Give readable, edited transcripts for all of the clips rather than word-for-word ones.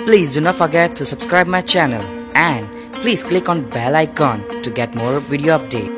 Please do not forget to subscribe my channel and please click on bell icon to get more video updates.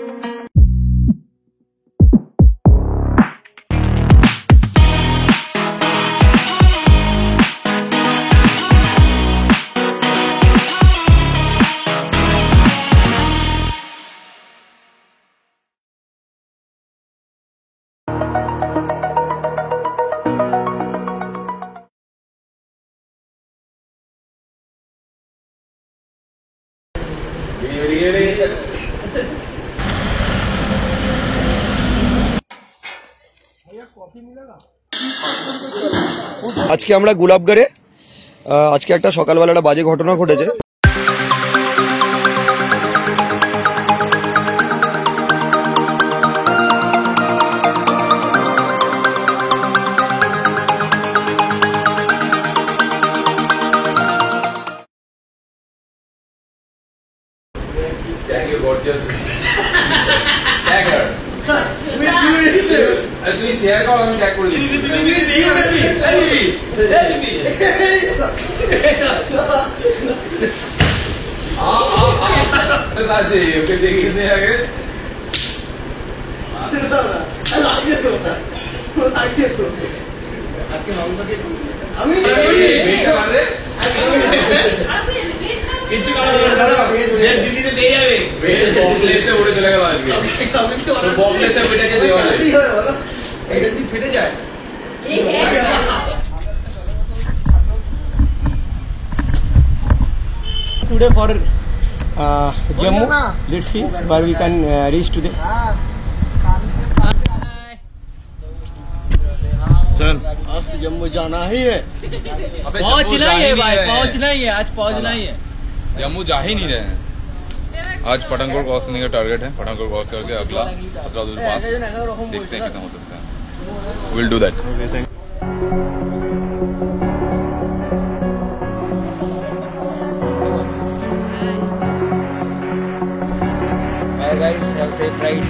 আজকে আমরা গোলাপগড়ে আজকে একটা সকালবেলা একটা বাজে ঘটনা ঘটেছে। তুই শেয়ার কর, আমি ট্যাগ করে দিচ্ছি। ওকে দেখিয়ে দে আগে। ফেটে যায়। Today for Jammu, let's see where we can reach today. चल आज तो जम्मू जाना ही है। पहुंचना ही है भाई, पहुंचना ही है, आज पहुंचना ही है। जम्मू जा ही नहीं रहे हैं। आज पठानकोट क्रॉस करने का टारगेट है। पठानकोट क्रॉस करके अगला 15 दूर पास देखते हैं कितना हो सकता है। Will do that. Bye guys, have a safe ride.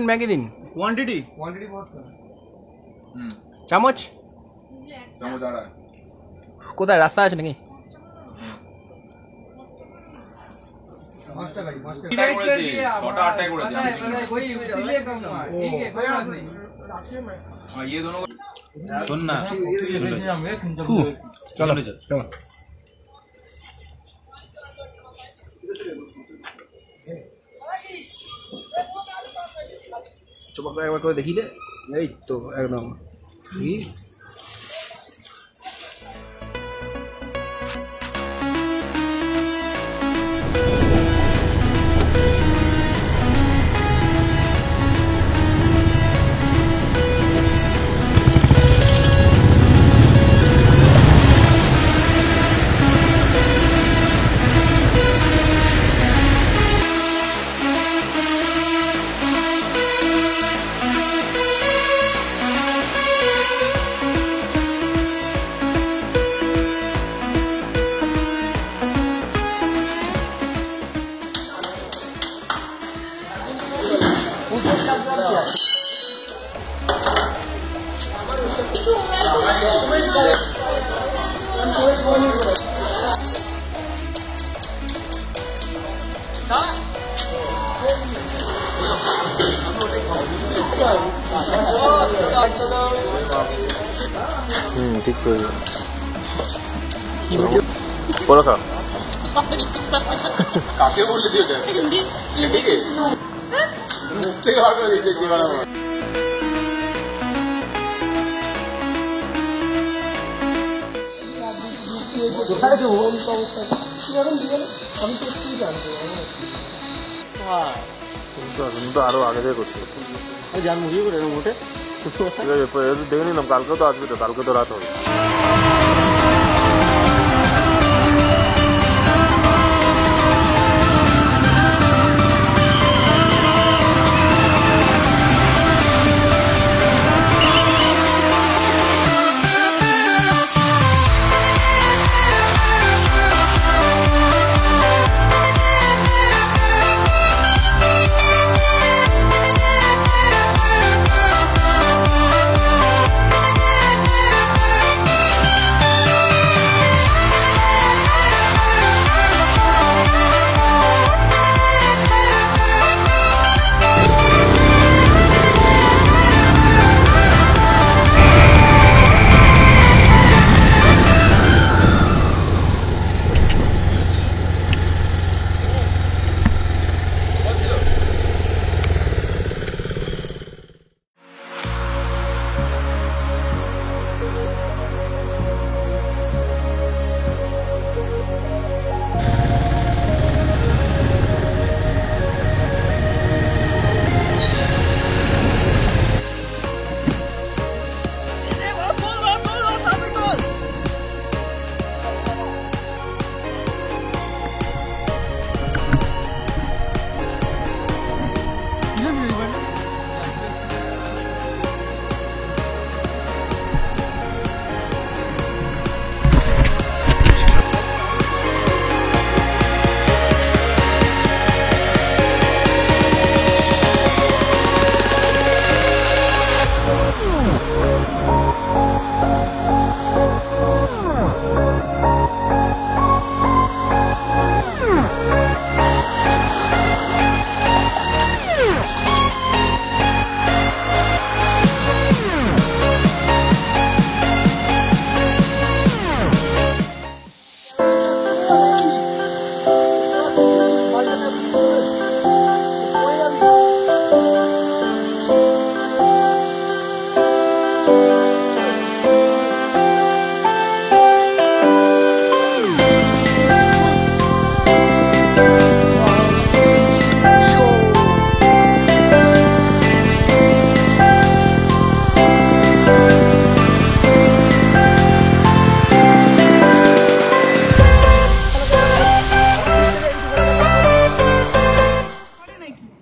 Maggi দিন। क्वांटिटी চামচ समझ आ रहा है কোথায়, রাস্তা আছে নাকি? ये दोनों सुनना চলো চলো। চোপাটা একবার করে দেখি দে। এই তো একদম ঠিক। ঠিক করে বলো খা কাকে বললি তুই ঠিক আছে মুখ থেকে বার করে দিতে জীবন তুমি তো আরো আগে থেকে করতে জান মুভি করে মোটে ঠিক আছে দেখে নিলাম কালকে তো আসবে তো কালকে তো রাত হবে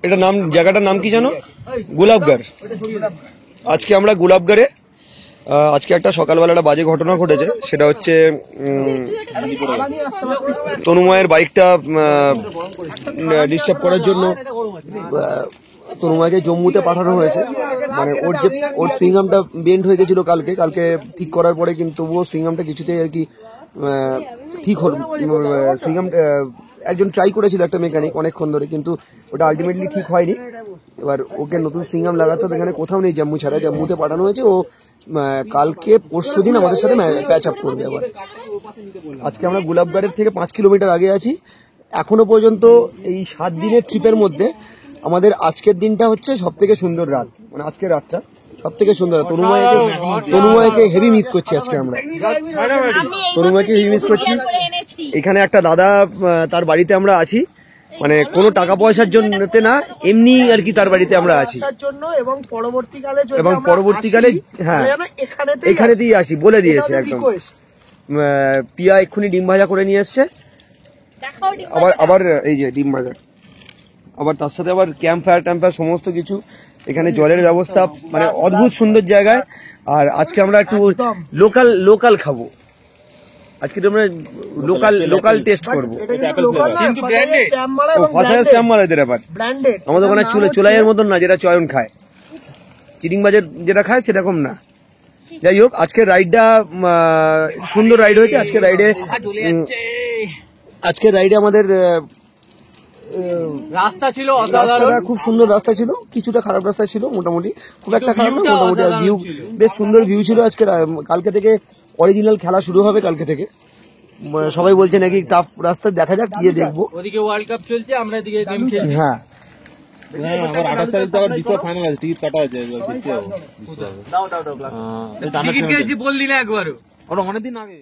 এটা নাম জায়গাটার নাম কি জানো? গোলাপগড়। আজকে আমরা গোলাপগড়ে আজকে একটা সকালবেলা একটা বাজে ঘটনা ঘটেছে। সেটা হচ্ছে তনুময়ের বাইকটা ডিস্টার্ব করার জন্য তনুমাকে জম্মুতে পাঠানো হয়েছে। মানে ওর সুইংগামটা বেন্ড হয়ে গেছিল কালকে ঠিক করার পরে, কিন্তু তবুও সুইংগামটা কিছুতেই আর কি ঠিক হল। সুইংগাম একজন ট্রাই করেছিল, একটা মেকানিক, অনেকক্ষণ ধরে, কিন্তু ওটা আলটিমেটলি ঠিক হয়নি। এবার ওকে নতুন সুইংগাম লাগাতে হবে। এখানে কোথাও নেই জম্মু ছাড়া, জম্মুতে পাঠানো হয়েছে। ও কালকে পরশুদিন আমাদের সাথে প্যাচ আপ করবে। আবার আজকে আমরা গুলাবগড়ের থেকে 5 কিলোমিটার আগে আছি। এখনো পর্যন্ত এই 7 দিনের ট্রিপের মধ্যে আমাদের আজকের দিনটা হচ্ছে সব থেকে সুন্দর রাত, মানে আজকের রাতটা সব থেকে সুন্দর। তনুমাকে হেভি মিস করছি আজকে আমরা, তনুমাকে হেভি মিস করছি। এখানে একটা দাদা, তার বাড়িতে আমরা আছি, মানে কোনো টাকা পয়সার জন্য না, এমনি আর কি তার বাড়িতে আমরা আছি। এবং পরবর্তীকালে হ্যাঁ এখানেতেই আসি বলে দিয়েছে একদম। পিয়া এক্ষুনি ডিম ভাজা করে নিয়ে এসছে, আবার এই যে ডিম ভাজা, আবার তার সাথে আবার ক্যাম্প ফায়ার সমস্ত কিছু। এখানে জলের ব্যবস্থা, মানে অদ্ভুত সুন্দর জায়গায়। আর আজকে আমরা একটু লোকাল খাবো, আজকে আমরা লোকাল টেস্ট করবো। আমাদের ওখানে চুলাইয়ের মতন না, যেটা চয়ন খায়, চিটিং বাজার যেটা খায় সেরকম না। যাই হোক, আজকের রাইডটা সুন্দর রাইড হয়েছে। আজকের রাইডে আমাদের রাস্তা ছিল অসাধারণ, খুব সুন্দর রাস্তা ছিল, কিছুটা খারাপ রাস্তা ছিল, মোটামুটি খুব একটা খারাপ না, মোটামুটি। আর ভিউ বেশ সুন্দর ভিউ ছিল আজকে। কালকে থেকে অরিজিনাল খেলা শুরু হবে, কালকে থেকে সবাই বলছে নাকি টাফ রাস্তা, দেখা যাক, গিয়ে দেখবো। ওদিকে ওয়ার্ল্ড কাপ চলছে, আমরা এদিকে গেম খেলছি। হ্যাঁ, আবার 28 তারিখ তো আবার দ্বিতীয় ফাইনাল আছে, টিকিট কাটা আছে, টিকিট কেটেছি বললি না একবারও, ওটা অনেকদিন আগে।